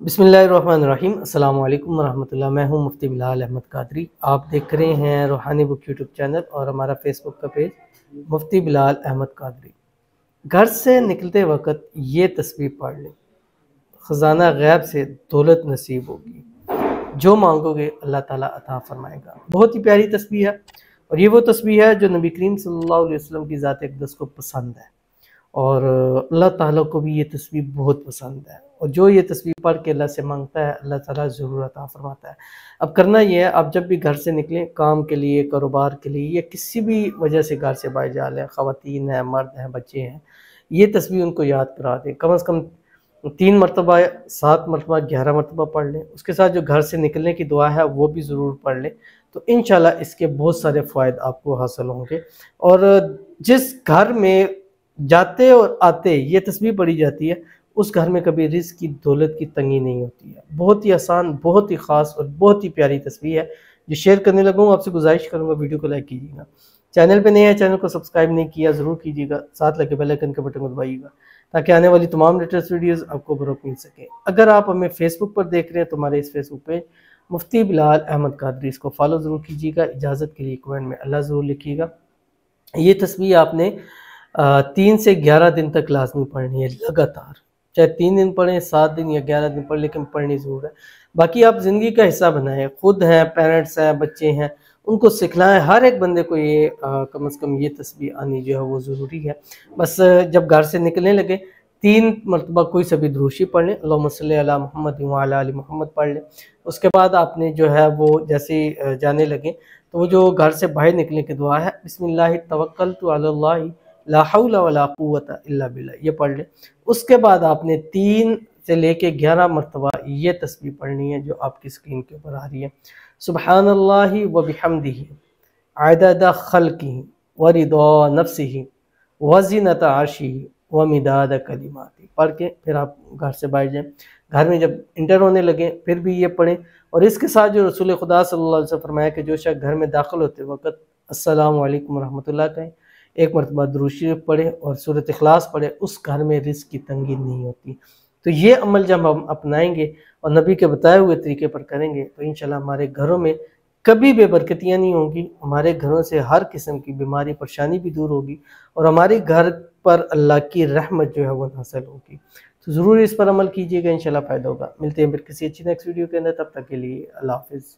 बिस्मिल्लाहिर्रहमानिर्रहीम। अस्सलाम वालेकुम वरहमतुल्लाह। मैं हूं मुफ्ती बिलाल अहमद कादरी। आप देख रहे हैं रूहानी बुक यूट्यूब चैनल और हमारा फेसबुक का पेज मुफ्ती बिलाल अहमद कादरी। घर से निकलते वक्त ये तस्वीर पढ़ लें, ख़जाना गैब से दौलत नसीब होगी, जो मांगोगे अल्लाह ताला अता फरमाएगा। बहुत ही प्यारी तस्वीर है और ये वो तस्वीर है जो नबी करीम सल्लल्लाहु अलैहि वसल्लम की ज़ात अक़दस को पसंद है और अल्लाह ताला को भी ये तस्वीर बहुत पसंद है। और जो ये तस्वीर पढ़ के अल्लाह से मांगता है अल्लाह ताला ज़रूर अता फरमाता है। अब करना ये है, आप जब भी घर से निकलें काम के लिए, कारोबार के लिए या किसी भी वजह से घर से बाहर जा रहे हैं, ख़वातीन हैं, मर्द हैं, बच्चे हैं, ये तस्वीर उनको याद करा दें। कम से कम 3 मरतबा, 7 मरतबा, 11 मरतबा पढ़ लें। उसके साथ जो घर से निकलने की दुआ है वो भी ज़रूर पढ़ लें, तो इंशाल्लाह इसके बहुत सारे फ़ायदे आपको हासिल होंगे। और जिस घर में जाते और आते ये तस्वीर पढ़ी जाती है, उस घर में कभी रिज़्क़ की, दौलत की तंगी नहीं होती है। बहुत ही आसान, बहुत ही ख़ास और बहुत ही प्यारी तस्वीर है जो शेयर करने लगा हूँ। आपसे गुजारिश करूँगा वीडियो को लाइक कीजिएगा। चैनल पे नए हैं, चैनल को सब्सक्राइब नहीं किया ज़रूर कीजिएगा, साथ लगे बेल आइकन के बटन को दबाइएगा ताकि आने वाली तमाम लेटेस्ट वीडियोज़ आपको बरोक़ मिल सके। अगर आप हमें फेसबुक पर देख रहे हैं तो हमारे इस फेसबुक पेज मुफ्ती बिलाल अहमद कादरी, इसको फॉलो ज़रूर कीजिएगा। इजाज़त के लिए कमेंट में अल्लाह ज़रूर लिखिएगा। ये तस्वीर आपने 3 से 11 दिन तक लाजमी पढ़नी है लगातार, चाहे 3 दिन पढ़ें, 7 दिन या 11 दिन पढ़ें, लेकिन पढ़नी ज़रूर है। बाकी आप ज़िंदगी का हिस्सा बनाएं, खुद हैं, पेरेंट्स हैं, बच्चे हैं, उनको सिखलाएं। हर एक बंदे को ये कम से कम ये तस्वीर आनी जो है वो ज़रूरी है। बस जब घर से निकलने लगे 3 मरतबा कोई सा भी दुरूशी पढ़ लें, अल्लाहुम्मा सल्ली अला मुहम्मद व अला आलि मुहम्मद पढ़ लें। उसके बाद आपने जो है वो जैसे जाने लगे तो वो जो घर से बाहर निकलने की दुआ है, बिस्मिल्लाहि तवक्कलतु अलल्लाहि ला हौला वला कुव्वता इल्ला बिल्लाह, ये पढ़ लें। उसके बाद आपने 3 से लेके 11 मरतबा ये तस्बीह पढ़नी है जो आपकी स्क्रीन के ऊपर आ रही है। सुब्हानल्लाहि व बिहम्दिही अदद खल्किही व रिदा नफ्सिही व ज़ीनत अर्शिही व मिदाद कलिमाती पढ़ के फिर आप घर से बाहर जाएँ। घर में जब इंटर होने लगे फिर भी ये पढ़ें। और इसके साथ जो रसूल खुदा सल्लल्लाहु अलैहि वसल्लम फरमाया कि जो शख्स घर में दाखिल होते वक़्त अस्सलामु अलैकुम रहमतुल्लाह कहें, 1 मरतबा दुरूद शरीफ पढ़े और सूरत इखलास पढ़े, उस घर में रिज़्क़ की तंगी नहीं होती। तो ये अमल जब हम अपनाएंगे और नबी के बताए हुए तरीके पर करेंगे तो इंशाल्लाह हमारे घरों में कभी बेबरकतियाँ नहीं होंगी। हमारे घरों से हर किस्म की बीमारी परेशानी भी दूर होगी और हमारे घर पर अल्लाह की रहमत जो है वो नाज़िल होगी। तो ज़रूर इस पर अमल कीजिएगा, इंशाल्लाह फ़ायदा होगा। मिलते हैं फिर किसी अच्छी नेक्स्ट वीडियो के अंदर, तब तक के लिए अल्लाह हाफ़िज़।